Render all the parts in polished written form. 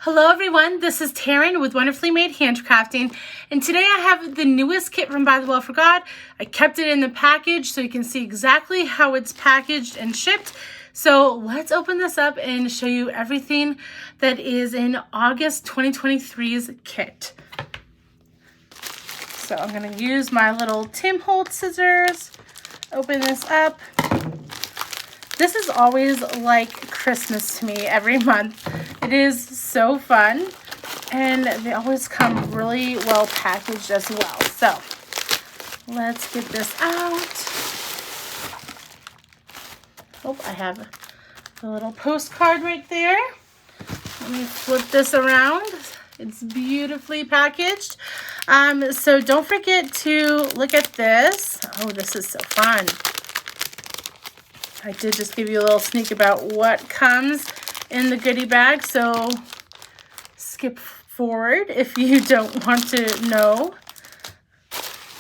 Hello everyone, this is Taryn with Wonderfully Made Handcrafting, and today I have the newest kit from ByTheWell4God. I kept it in the package so you can see exactly how it's packaged and shipped. So let's open this up and show you everything that is in August 2023's kit. So I'm going to use my little Tim Holtz scissors, open this up. This is always like Christmas to me every month. It is so fun, and they always come really well packaged as well. So let's get this out. Oh, I have a little postcard right there. Let me flip this around. It's beautifully packaged. So don't forget to look at this. Oh, this is so fun. I did just give you a little sneak about what comes in the goodie bag, so skip forward if you don't want to know.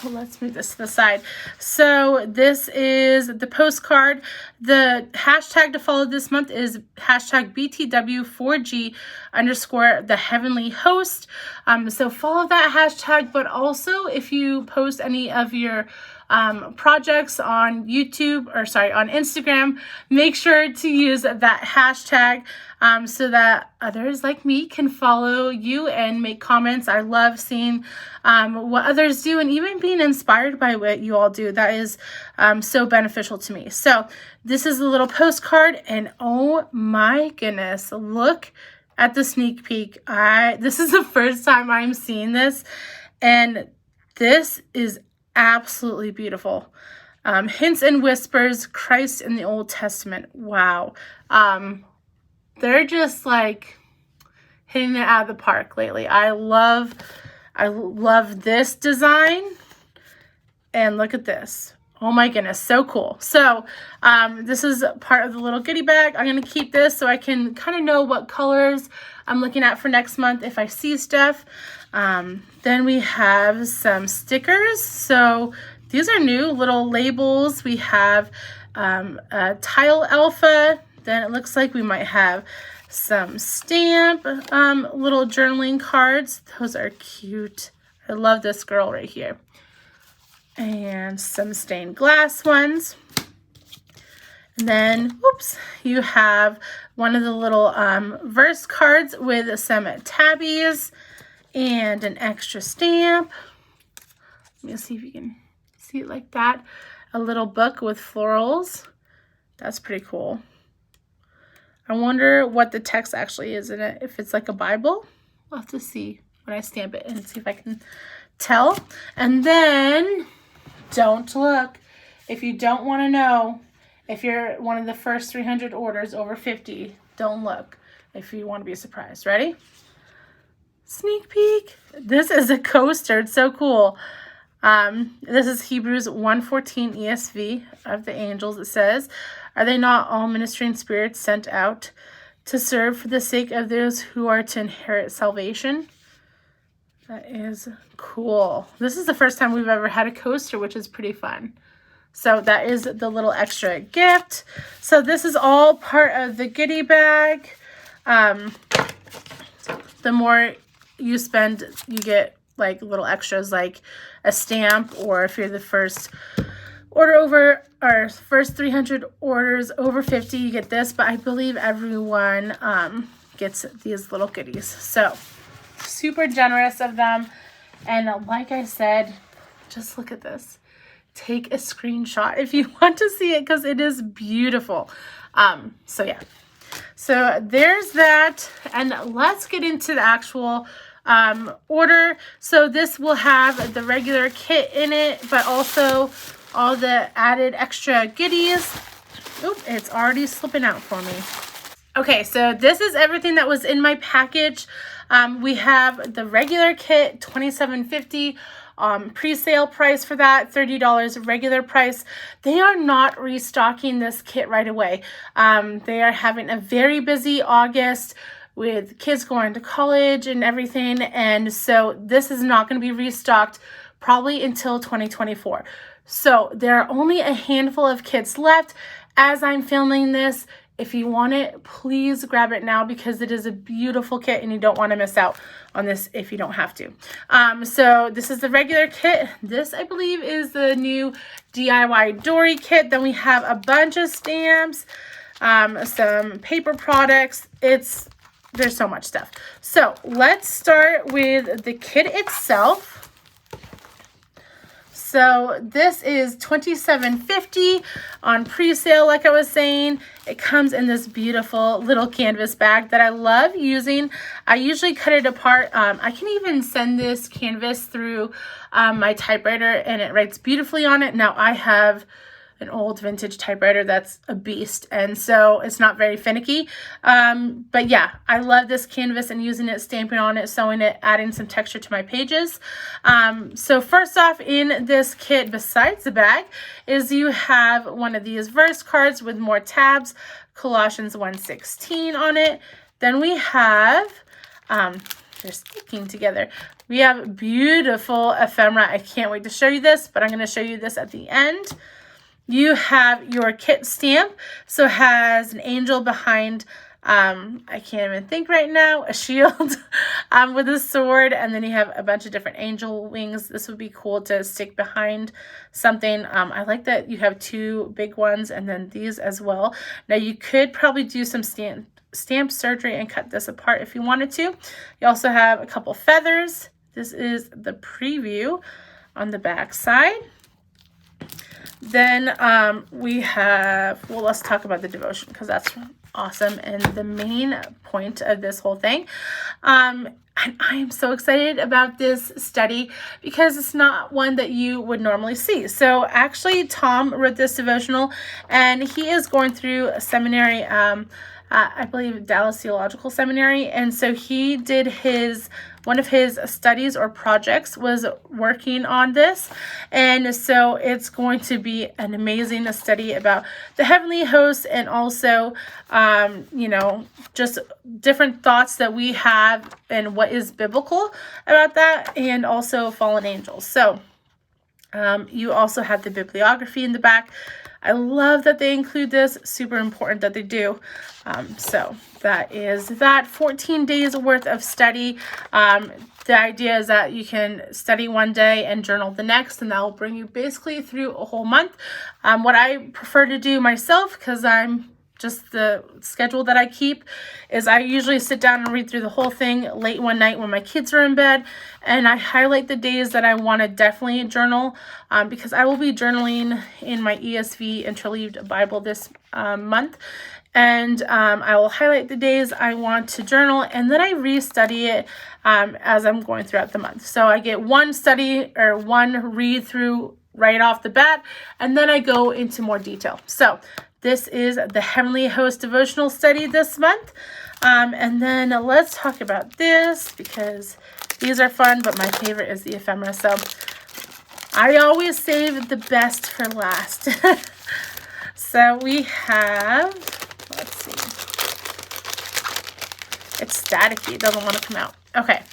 Well, let's move this to the side. So this is the postcard. The hashtag to follow this month is hashtag ByTheWell4God _ the heavenly host. So follow that hashtag, but also if you post any of your projects on YouTube, or sorry, on Instagram, make sure to use that hashtag so that others like me can follow you and make comments. I love seeing what others do and even being inspired by what you all do. That is so beneficial to me. So this is a little postcard, and oh my goodness, look at the sneak peek. This is the first time I'm seeing this, and this is absolutely beautiful. Hints and whispers, Christ in the Old Testament. Wow. They're just like hitting it out of the park lately. I love this design, and look at this. Oh my goodness, so cool. So this is part of the little goodie bag. I'm going to keep this so I can kind of know what colors I'm looking at for next month if I see stuff. Then we have some stickers. So these are new little labels. We have a tile alpha. Then it looks like we might have some stamp little journaling cards. Those are cute. I love this girl right here. And some stained glass ones. And then, oops, you have one of the little verse cards with some tabbies and an extra stamp. Let me see if you can see it like that. A little book with florals. That's pretty cool. I wonder what the text actually is in it. If it's like a Bible, we'll have to see when I stamp it and see if I can tell. And then, don't look. If you don't want to know, if you're one of the first 300 orders over 50, don't look if you want to be surprised. Ready? Sneak peek. This is a coaster. It's so cool. This is Hebrews 1:14 ESV of the angels. It says, "Are they not all ministering spirits sent out to serve for the sake of those who are to inherit salvation?" That is cool. This is the first time we've ever had a coaster, which is pretty fun. So that is the little extra gift. So this is all part of the goodie bag. The more you spend, you get like little extras like a stamp, or if you're the first order over, or first 300 orders over 50, you get this. But I believe everyone gets these little goodies. So super generous of them. And like I said, just look at this. Take a screenshot if you want to see it, because it is beautiful. So yeah. So there's that, and let's get into the actual order. So this will have the regular kit in it, but also all the added extra goodies. Oop, it's already slipping out for me. Okay, so this is everything that was in my package. We have the regular kit, $27.50. Pre-sale price for that, $30 regular price. They are not restocking this kit right away. They are having a very busy August with kids going to college and everything, and so this is not going to be restocked probably until 2024. So there are only a handful of kits left. As I'm filming this, If you want it, please grab it now because it is a beautiful kit and you don't want to miss out on this if you don't have to. So this is the regular kit. This, I believe, is the new DIY Dory kit. Then we have a bunch of stamps, some paper products. There's so much stuff. So let's start with the kit itself. So this is $27.50 on pre-sale, like I was saying. It comes in this beautiful little canvas bag that I love using. I usually cut it apart. I can even send this canvas through my typewriter and it writes beautifully on it. Now I have an old vintage typewriter that's a beast, and so it's not very finicky. But yeah, I love this canvas and using it, stamping on it, sewing it, adding some texture to my pages. So first off in this kit, besides the bag, is you have one of these verse cards with more tabs, Colossians 1:16 on it. Then we have, they're sticking together. We have beautiful ephemera. I can't wait to show you this, but I'm going to show you this at the end. You have your kit stamp, so it has an angel behind, I can't even think right now, a shield with a sword, and then you have a bunch of different angel wings. This would be cool to stick behind something. I like that you have two big ones and then these as well. Now you could probably do some stamp surgery and cut this apart if you wanted to. You also have a couple feathers. This is the preview on the back side. Then we have, well, let's talk about the devotion because that's awesome and the main point of this whole thing. And I am so excited about this study because it's not one that you would normally see. So actually, Tom wrote this devotional and he is going through a seminary, I believe Dallas Theological Seminary. And so he did one of his studies or projects was working on this. And so it's going to be an amazing study about the heavenly hosts and also, just different thoughts that we have and what is biblical about that, and also fallen angels. So you also have the bibliography in the back. I love that they include this. Super important that they do. So that is that 14 days worth of study. The idea is that you can study one day and journal the next, and that will bring you basically through a whole month. What I prefer to do myself, because I'm just the schedule that I keep, is I usually sit down and read through the whole thing late one night when my kids are in bed, and I highlight the days that I want to definitely journal, because I will be journaling in my ESV Interleaved Bible this month. And I will highlight the days I want to journal, and then I restudy it as I'm going throughout the month. So I get one study or one read through right off the bat, and then I go into more detail. So this is the Heavenly Host devotional study this month. And then let's talk about this because these are fun, but my favorite is the ephemera. So I always save the best for last. So we have, let's see. It's staticky. It doesn't want to come out. Okay.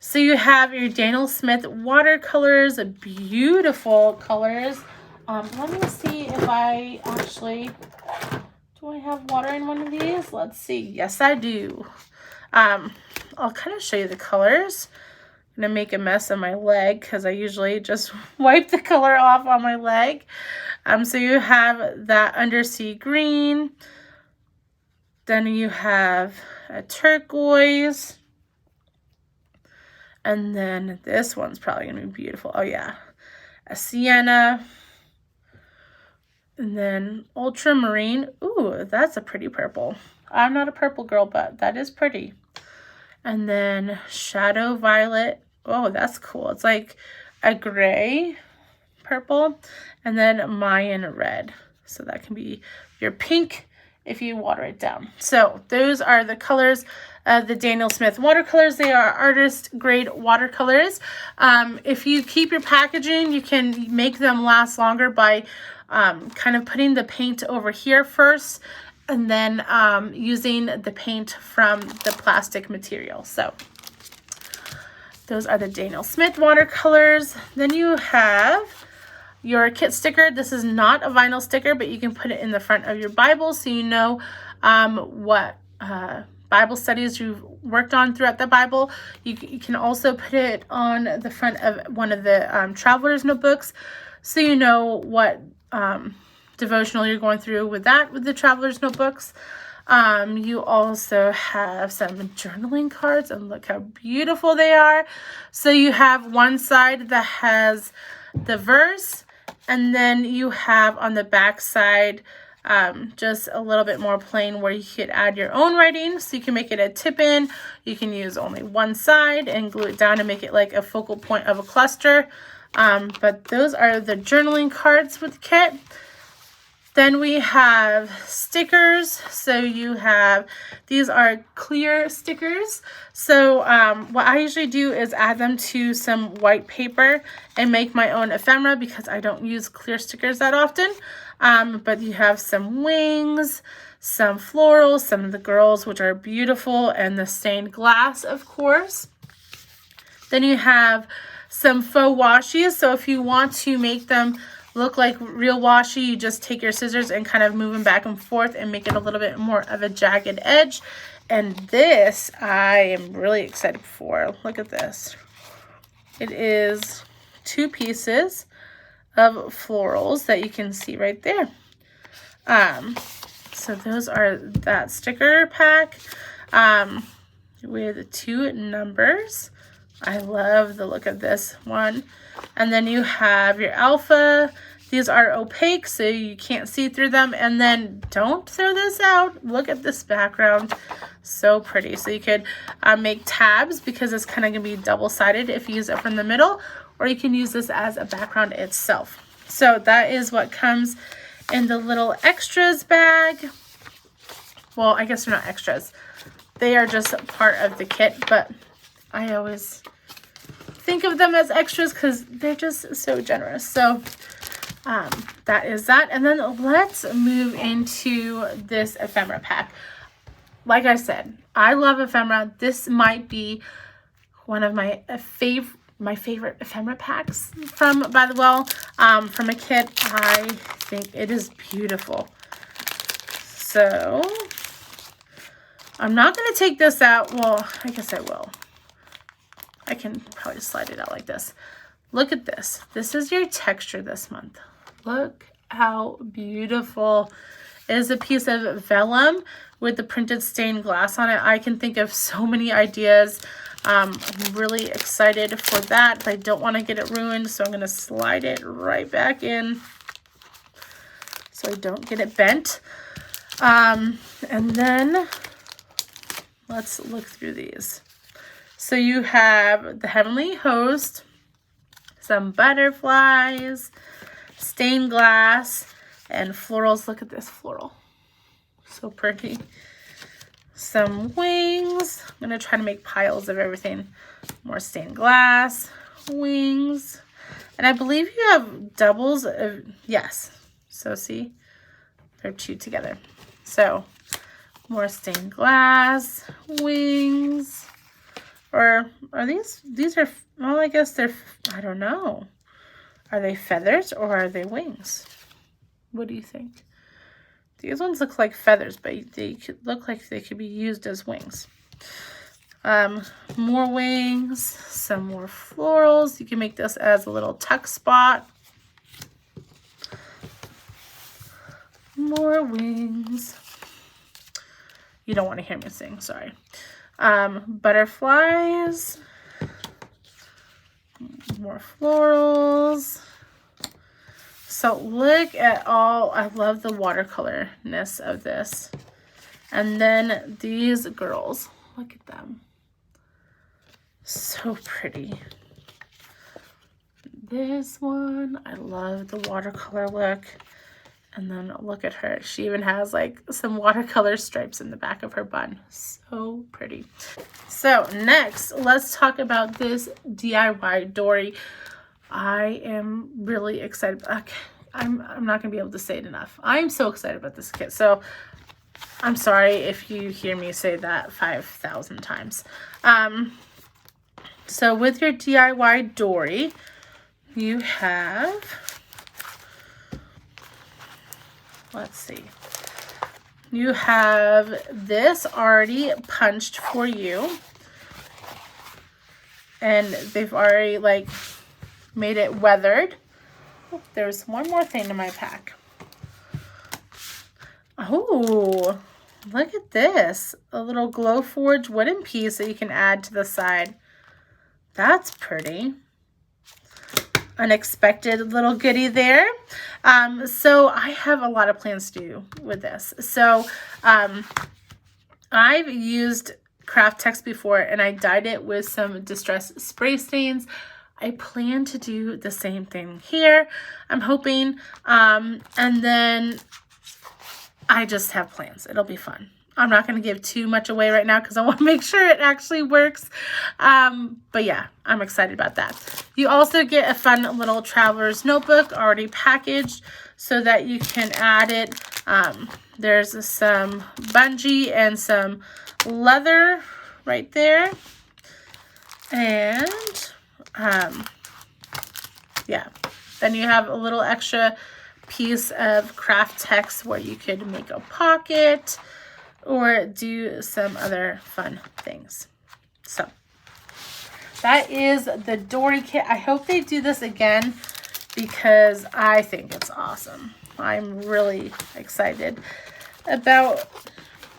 So you have your Daniel Smith watercolors, beautiful colors. Let me see if I actually, do I have water in one of these? Let's see. Yes, I do. I'll kind of show you the colors. I'm going to make a mess of my leg because I usually just wipe the color off on my leg. So you have that undersea green. Then you have a turquoise. And then this one's probably going to be beautiful. Oh, yeah. A sienna. And then ultramarine. Ooh, that's a pretty purple. I'm not a purple girl, but that is pretty. And then shadow violet. Oh, that's cool. It's like a gray purple. And then Mayan red. So that can be your pink if you water it down. So those are the colors of the Daniel Smith watercolors. They are artist grade watercolors. If you keep your packaging, you can make them last longer by kind of putting the paint over here first and then using the paint from the plastic material. So those are the Daniel Smith watercolors. Then you have your kit sticker. This is not a vinyl sticker, but you can put it in the front of your Bible so you know what Bible studies you've worked on throughout the Bible. You can also put it on the front of one of the traveler's notebooks, so you know what devotional you're going through with the traveler's notebooks. You also have some journaling cards, and look how beautiful they are. So you have one side that has the verse, and then you have on the back side just a little bit more plain where you could add your own writing. So you can make it a tip-in. You can use only one side and glue it down to make it like a focal point of a cluster. But those are the journaling cards with the kit. Then we have stickers. So you have, these are clear stickers. So what I usually do is add them to some white paper and make my own ephemera, because I don't use clear stickers that often. But you have some wings, some florals, some of the girls, which are beautiful, and the stained glass, of course. Then you have some faux washies. So if you want to make them look like real washi, you just take your scissors and kind of move them back and forth and make it a little bit more of a jagged edge. And this I am really excited for. Look at this. It is 2 pieces of florals that you can see right there. So those are that sticker pack with 2 numbers. I love the look of this one. And then you have your alpha. These are opaque, so you can't see through them. And then don't throw this out. Look at this background. So pretty. So you could make tabs, because it's kind of going to be double-sided if you use it from the middle, or you can use this as a background itself. So that is what comes in the little extras bag. Well, I guess they're not extras. They are just part of the kit, but I always think of them as extras because they're just so generous. So that is that. And then let's move into this ephemera pack. Like I said, I love ephemera. This might be one of my favorite ephemera packs from By the Well. From a kit, I think it is beautiful. So I'm not going to take this out. Well, I guess I will. I can probably slide it out like this. Look at this. This is your texture this month. Look how beautiful. It is a piece of vellum with the printed stained glass on it. I can think of so many ideas. I'm really excited for that, but I don't want to get it ruined, so I'm going to slide it right back in so I don't get it bent. And then let's look through these. So you have the Heavenly Host, some butterflies, stained glass, and florals. Look at this floral. So pretty. Some wings. I'm going to try to make piles of everything. More stained glass, wings. And I believe you have doubles of, yes. So see, they're 2 together. So more stained glass, wings. Or are these are, well, I guess they're, I don't know. Are they feathers or are they wings? What do you think? These ones look like feathers, but they could look like they could be used as wings. More wings, some more florals. You can make this as a little tuck spot. More wings. You don't want to hear me sing, sorry. Butterflies. More florals. So look at all, I love the watercolorness of this. And then these girls, look at them. So pretty. This one, I love the watercolor look. And then look at her. She even has like some watercolor stripes in the back of her bun. So pretty. So next, let's talk about this DIY Dory. I am really excited. Okay, I'm not going to be able to say it enough. I'm so excited about this kit. So I'm sorry if you hear me say that 5,000 times. So with your DIY Dory, you have, let's see, you have this already punched for you. And they've already like made it weathered. Oh, there's one more thing in my pack. Oh, look at this. A little glow forge wooden piece that you can add to the side. That's pretty. Unexpected little goodie there. So I have a lot of plans to do with this. So I've used craft text before and I dyed it with some distress spray stains. I plan to do the same thing here. I'm hoping. And then I just have plans. It'll be fun. I'm not going to give too much away right now because I want to make sure it actually works. But yeah, I'm excited about that. You also get a fun little traveler's notebook already packaged so that you can add it. There's some bungee and some leather right there. And yeah, then you have a little extra piece of craft text where you could make a pocket or do some other fun things. So that is the Dory kit. I hope they do this again because I think it's awesome. I'm really excited about,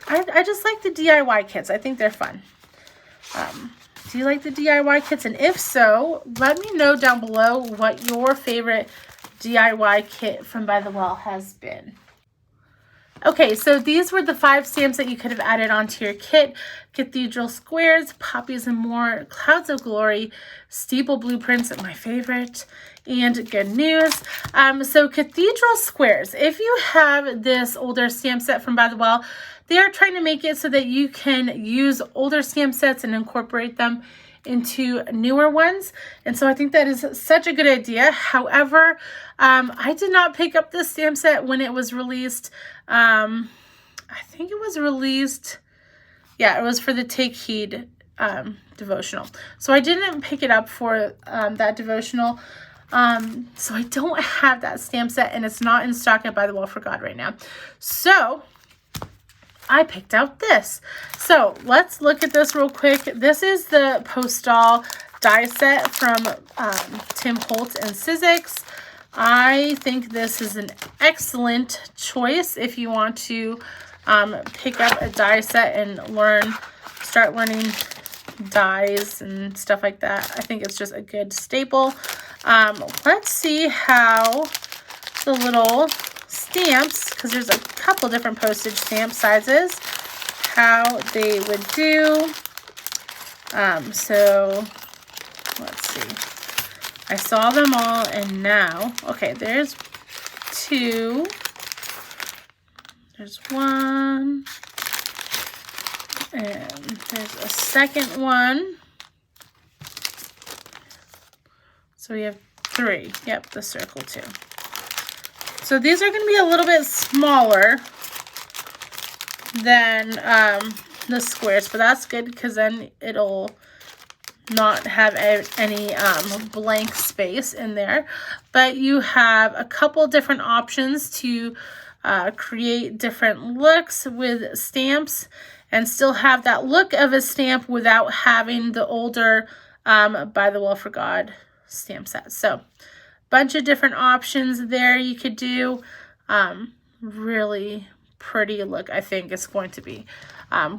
I just like the DIY kits. I think they're fun. Do you like the DIY kits? And if so, let me know down below what your favorite DIY kit from By the Well has been. Okay, so these were the 5 stamps that you could have added onto your kit. Cathedral squares, poppies and more, clouds of glory, steeple blueprints, my favorite, and good news. So cathedral squares, if you have this older stamp set from By the Well, they are trying to make it so that you can use older stamp sets and incorporate them into newer ones. And so I think that is such a good idea. However, I did not pick up this stamp set when it was released. I think it was released, yeah, it was for the Take Heed devotional. So I didn't pick it up for that devotional. So I don't have that stamp set and it's not in stock at ByTheWell4God right now. So I picked out this. So let's look at this real quick. This is the Postal die set from Tim Holtz and Sizzix. I think this is an excellent choice if you want to pick up a die set and start learning dies and stuff like that. I think it's just a good staple. Let's see how the little stamps, because there's a couple different postage stamp sizes, how they would do. So let's see. I saw them all and now, okay, there's 2. There's 1. And there's a second one. So we have 3. Yep, the circle too. So these are going to be a little bit smaller than the squares, but that's good because then it'll not have any blank space in there. But you have a couple different options to create different looks with stamps and still have that look of a stamp without having the older ByTheWell4God stamp set. So bunch of different options there you could do. Really pretty look I think it's going to be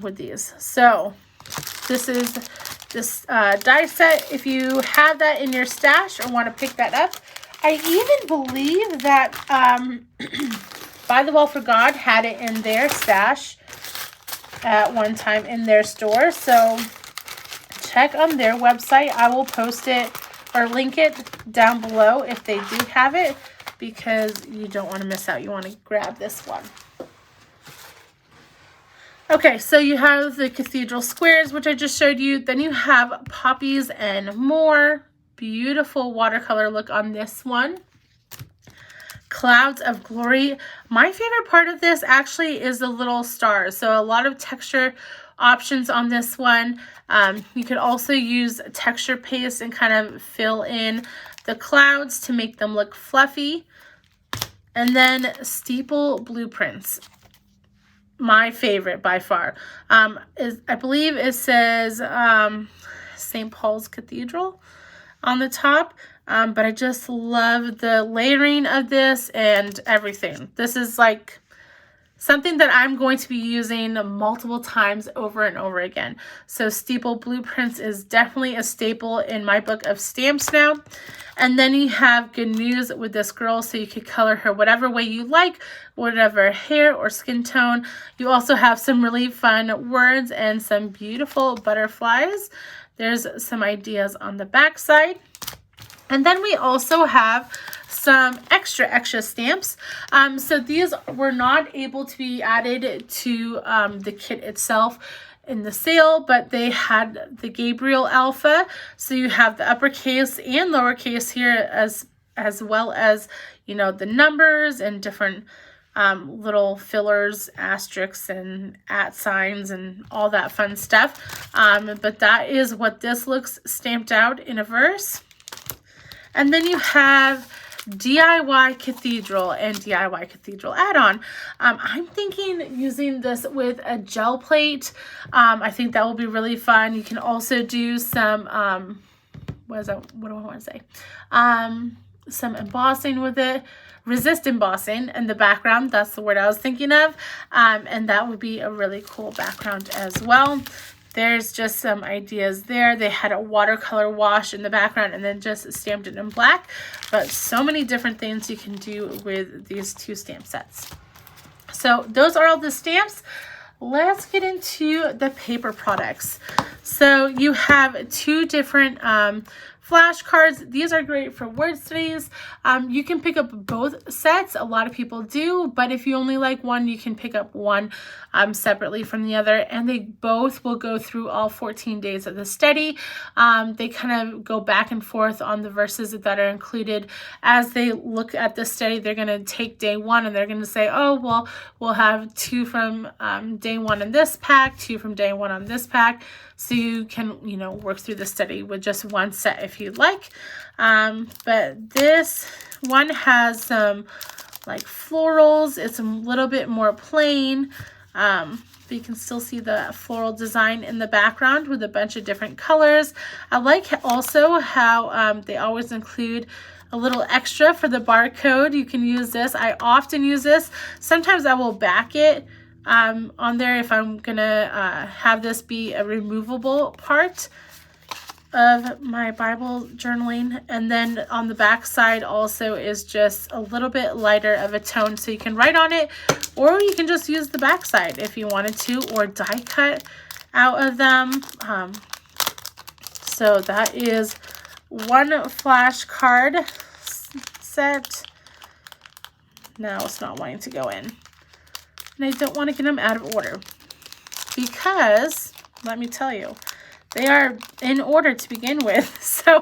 with these. So this is this die set. If you have that in your stash or want to pick that up, I even believe that ByTheWell4God had it in their stash at one time in their store. So check on their website. I will post it or link it down below if they do have it, because you don't want to miss out. You want to grab this one. Okay, so you have the cathedral squares, which I just showed you. Then you have poppies and more. Beautiful watercolor look on this one. Clouds of glory. My favorite part of this actually is the little stars. So a lot of texture options on this one. You could also use texture paste and kind of fill in the clouds to make them look fluffy. And then steeple blueprints. my favorite by far. I believe it says St. Paul's Cathedral on the top. But I just love the layering of this and everything. This is like something that I'm going to be using multiple times over and over again. So Steeple Blueprints is definitely a staple in my book of stamps now. And then you have good news with this girl, so you could color her whatever way you like, whatever hair or skin tone. You also have some really fun words and some beautiful butterflies. There's some ideas on the back side. And then we also have some extra stamps. So these were not able to be added to the kit itself in the sale, but they had the Gabriel Alpha. So you have the uppercase and lowercase here, as well as, you know, the numbers and different little fillers, asterisks, and @ signs, and all that fun stuff. But that is what this looks stamped out in a verse. And then you have DIY Cathedral and DIY Cathedral add-on. I'm thinking using this with a gel plate. I think that will be really fun. You can also do some, what do I want to say? Some embossing with it. Resist embossing in the background. That's the word I was thinking of. And that would be a really cool background as well. There's just some ideas there. They had a watercolor wash in the background and then just stamped it in black. But so many different things you can do with these two stamp sets. So those are all the stamps. Let's get into the paper products. So you have two different flashcards. These are great for word studies. You can pick up both sets. A lot of people do, but if you only like one, you can pick up one separately from the other, and they both will go through all 14 days of the study. They kind of go back and forth on the verses that are included. As they look at the study, they're going to take day one and they're going to say, oh, well, we'll have 2 from day 1 in this pack, 2 from day 1 on this pack. So you can, you know, work through the study with just one set if you'd like. But this one has some like florals. It's a little bit more plain. But you can still see the floral design in the background with a bunch of different colors. I like also how they always include a little extra for the barcode. You can use this. I often use this. Sometimes I will back it on there if I'm gonna have this be a removable part of my Bible journaling. And then on the back side also is just a little bit lighter of a tone, so you can write on it, or you can just use the back side if you wanted to, or die cut out of them. So that is one flashcard set. Now it's not wanting to go in. And I don't want to get them out of order because, let me tell you, they are in order to begin with. So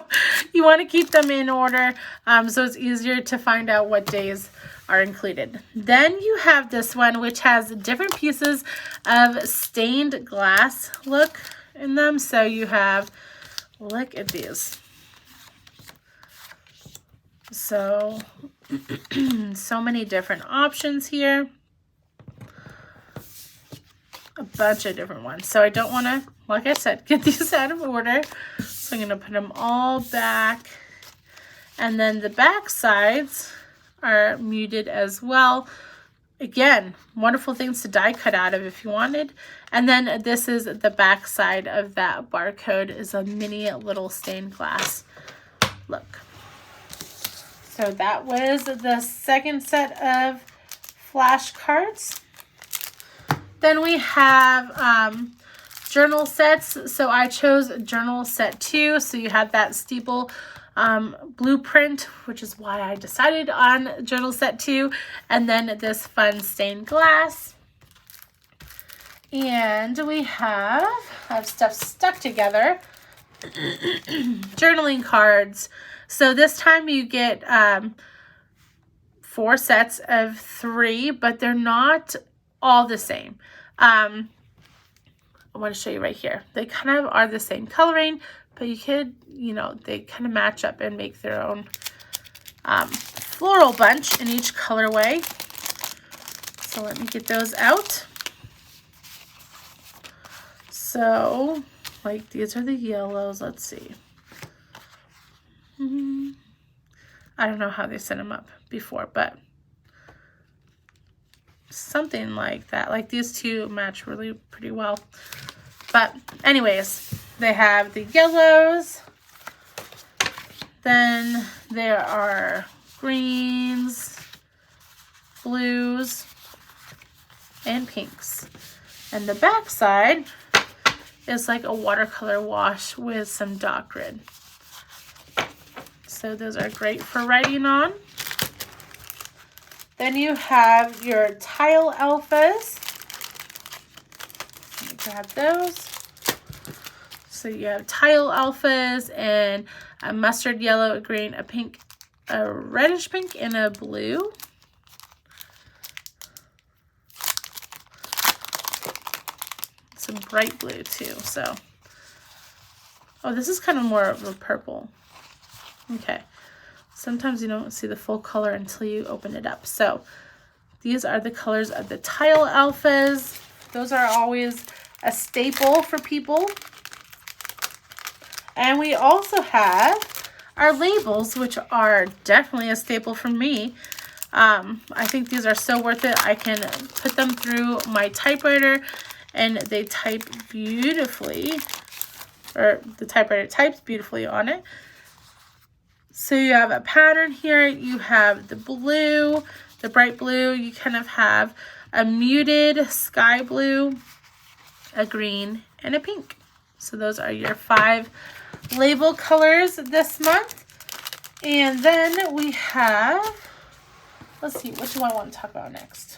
you want to keep them in order so it's easier to find out what days are included. Then you have this one, which has different pieces of stained glass look in them. So you have, look at these. So, so many different options here. A bunch of different ones. So I don't want to, like I said, get these out of order. So I'm going to put them all back. And then the back sides are muted as well. Again, wonderful things to die cut out of if you wanted. And then this is the back side of that barcode, is a mini little stained glass look. So that was the second set of flashcards. Then we have journal sets. So I chose journal set 2. So you have that steeple blueprint, which is why I decided on journal set 2. And then this fun stained glass. And we have stuff stuck together. Journaling cards. So this time you get 4 sets of 3, but they're not all the same. I want to show you right here. They kind of are the same coloring, but you could, you know, they kind of match up and make their own floral bunch in each colorway. So let me get those out. So, like, these are the yellows. Let's see. I don't know how they set them up before, but something like that. Like, these two match really pretty well. But anyways, they have the yellows. Then there are greens, blues, and pinks. And the back side is like a watercolor wash with some dot grid. So those are great for writing on. Then you have your tile alphas. Let me grab those. So you have tile alphas and a mustard yellow, a green, a pink, a reddish pink, and a blue. Some bright blue too. So, oh, this is kind of more of a purple. Okay. Sometimes you don't see the full color until you open it up. So these are the colors of the tile alphas. Those are always a staple for people. And we also have our labels, which are definitely a staple for me. I think these are so worth it. I can put them through my typewriter and they type beautifully, or the typewriter types beautifully on it. So you have a pattern here. You have the blue, the bright blue. You kind of have a muted sky blue, a green, and a pink. So those are your 5 label colors this month. And then we have, let's see, which one I want to talk about next.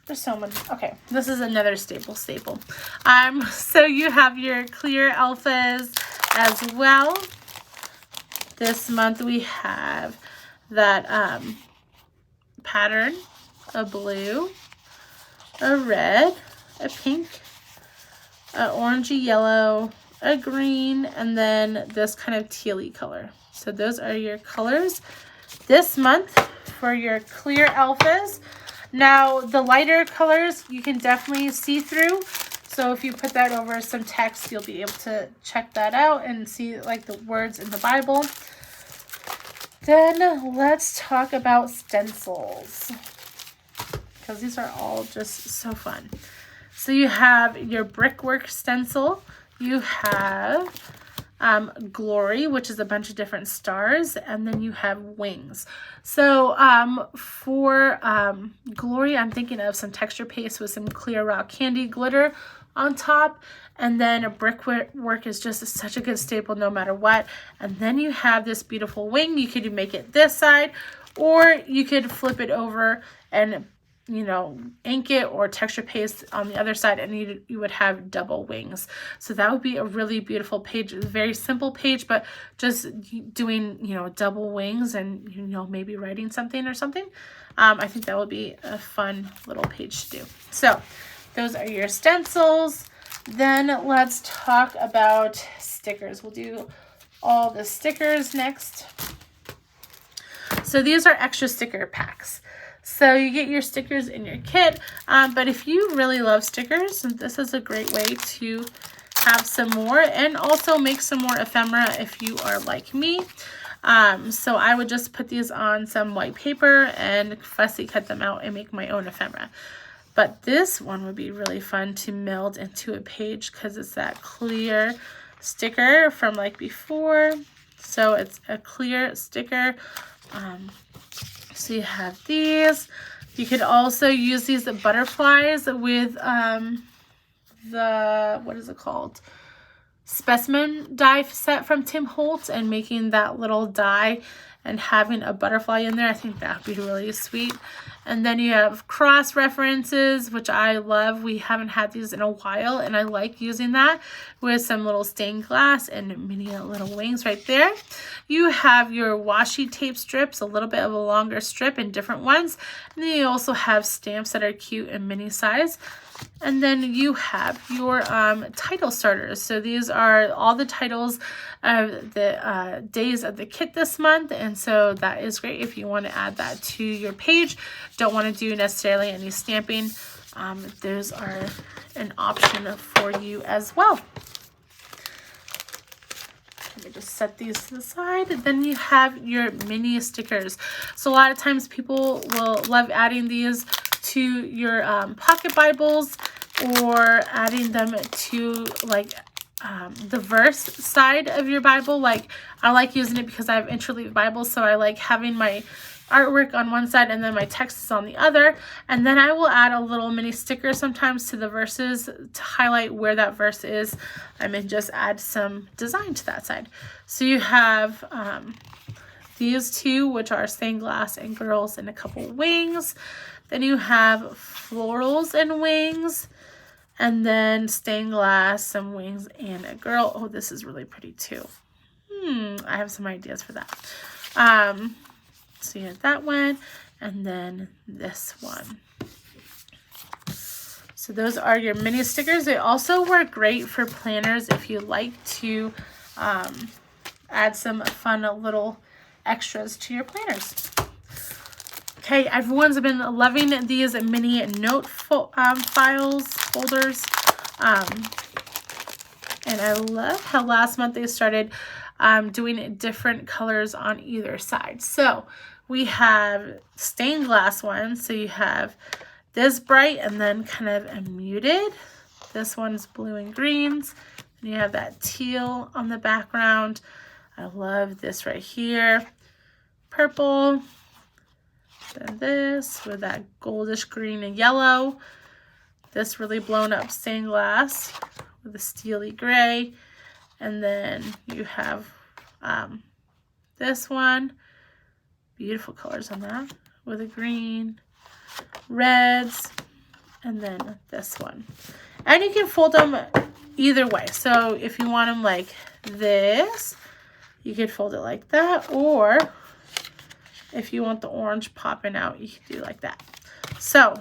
There's so many. Okay, this is another staple. So you have your clear alphas as well. This month we have that pattern, a blue, a red, a pink, an orangey yellow, a green, and then this kind of tealy color. So those are your colors this month for your clear alphas. Now the lighter colors you can definitely see through. So if you put that over some text, you'll be able to check that out and see like the words in the Bible. Then let's talk about stencils, because these are all just so fun. So you have your brickwork stencil. You have glory, which is a bunch of different stars, and then you have wings. So for glory, I'm thinking of some texture paste with some clear rock candy glitter on top, and then a brickwork is just such a good staple no matter what. And then you have this beautiful wing. You could make it this side, or you could flip it over and, you know, ink it or texture paste on the other side, and you would have double wings. So that would be a really beautiful page. It's a very simple page, but just doing, you know, double wings and, you know, maybe writing something or something. I think that would be a fun little page to do. So those are your stencils. Then let's talk about stickers. We'll do all the stickers next. So these are extra sticker packs. So you get your stickers in your kit, but if you really love stickers, this is a great way to have some more and also make some more ephemera if you are like me. So I would just put these on some white paper and fussy cut them out and make my own ephemera. But this one would be really fun to meld into a page because it's that clear sticker from like before. So it's a clear sticker. So you have these. You could also use these butterflies with the, what is it called? Specimen die set from Tim Holtz, and making that little die and having a butterfly in there. I think that would be really sweet. And then you have cross references, which I love. We haven't had these in a while, and I like using that with some little stained glass and mini little wings right there. You have your washi tape strips, a little bit of a longer strip in different ones. And then you also have stamps that are cute and mini size. And then you have your title starters. So these are all the titles of the days of the kit this month. And so that is great if you want to add that to your page. Don't want to do necessarily any stamping. Those are an option for you as well. Let me just set these to the side. Then you have your mini stickers. So a lot of times people will love adding these to your pocket Bibles, or adding them to like the verse side of your Bible. Like, I like using it because I have interleaf Bibles, so I like having my artwork on one side and then my text is on the other. And then I will add a little mini sticker sometimes to the verses to highlight where that verse is, and just add some design to that side. So you have these two, which are stained glass and girls, and a couple wings. Then you have florals and wings, and then stained glass, some wings, and a girl. Oh, this is really pretty too. I have some ideas for that. So you have that one, and then this one. So those are your mini stickers. They also work great for planners if you like to add some fun little extras to your planners. Okay, everyone's been loving these mini note folders. And I love how last month they started doing different colors on either side. So we have stained glass ones. So you have this bright and then kind of a muted. This one's blue and greens. And you have that teal on the background. I love this right here. Purple. Then this with that goldish green and yellow. This really blown up stained glass with a steely gray. And then you have this one. Beautiful colors on that with a green, reds, and then this one. And you can fold them either way. So if you want them like this, you could fold it like that, or if you want the orange popping out, you can do like that. So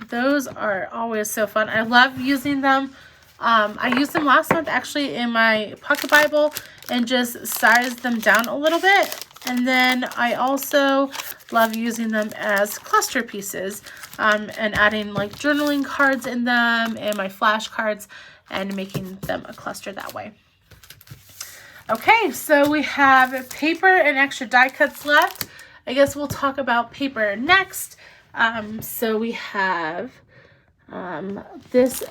those are always so fun. I love using them. I used them last month actually in my pocket Bible and just sized them down a little bit. And then I also love using them as cluster pieces and adding like journaling cards in them and my flashcards and making them a cluster that way. Okay, so we have paper and extra die cuts left. I guess we'll talk about paper next. So we have this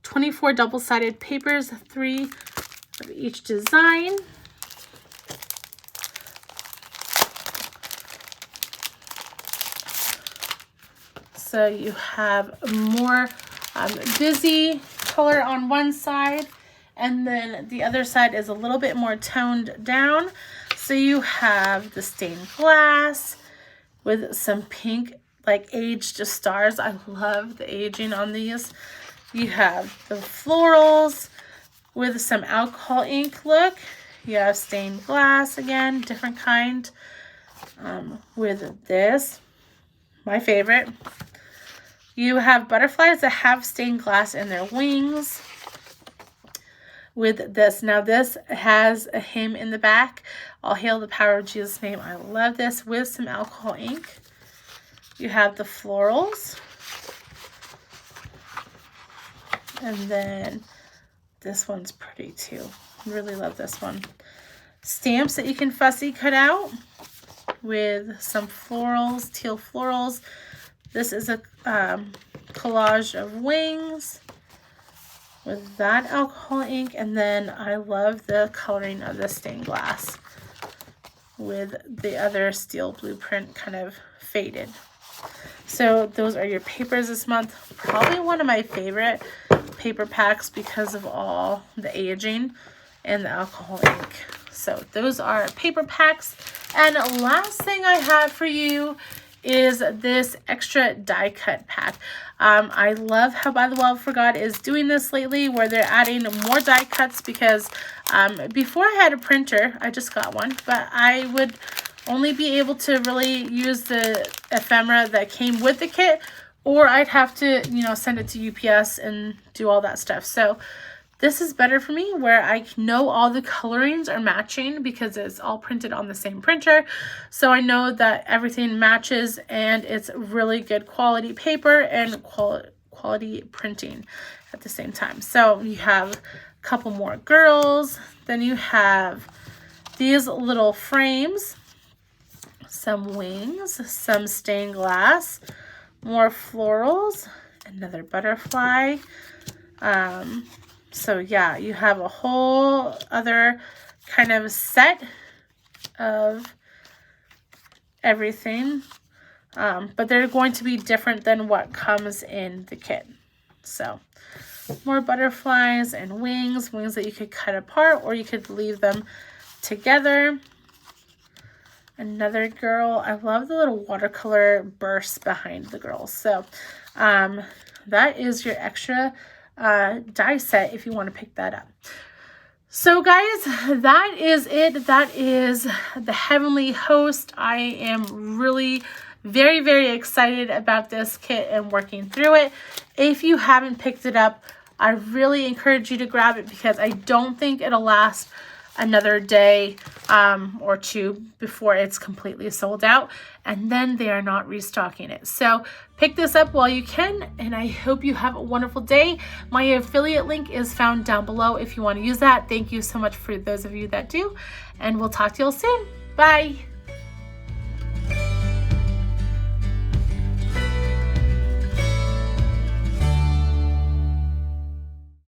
24 double-sided papers, 3 of each design. So you have more busy color on one side, and then the other side is a little bit more toned down. So you have the stained glass with some pink, like aged stars. I love the aging on these. You have the florals with some alcohol ink look. You have stained glass again, different kind, with this, my favorite. You have butterflies that have stained glass in their wings with this. Now this has a hymn in the back. All hail the power of Jesus' name. I love this with some alcohol ink. You have the florals. And then this one's pretty too. Really love this one. Stamps that you can fussy cut out with some florals, teal florals. This is a collage of wings with that alcohol ink. And then I love the coloring of the stained glass with the other steel blueprint kind of faded. So those are your papers this month. Probably one of my favorite paper packs because of all the aging and the alcohol ink. So those are paper packs. And last thing I have for you is this extra die cut pack. I love how ByTheWell4God is doing this lately, where they're adding more die cuts, because before I had a printer, I just got one, but I would only be able to really use the ephemera that came with the kit, or I'd have to, send it to UPS and do all that stuff. So this is better for me, where I know all the colorings are matching because it's all printed on the same printer. So I know that everything matches, and it's really good quality paper and quality printing at the same time. So you have a couple more girls. Then you have these little frames, some wings, some stained glass, more florals, another butterfly. So yeah, you have a whole other kind of set of everything, but they're going to be different than what comes in the kit. So more butterflies and wings that you could cut apart or you could leave them together. Another girl. I love the little watercolor bursts behind the girls. So that is your extra die set if you want to pick that up. So guys, that is it. That is the Heavenly Host. I am really very, very excited about this kit and working through it. If you haven't picked it up, I really encourage you to grab it because I don't think it'll last another day or two before it's completely sold out, and then they are not restocking it. So pick this up while you can, and I hope you have a wonderful day. My affiliate link is found down below if you want to use that. Thank you so much for those of you that do, and we'll talk to you all soon. Bye.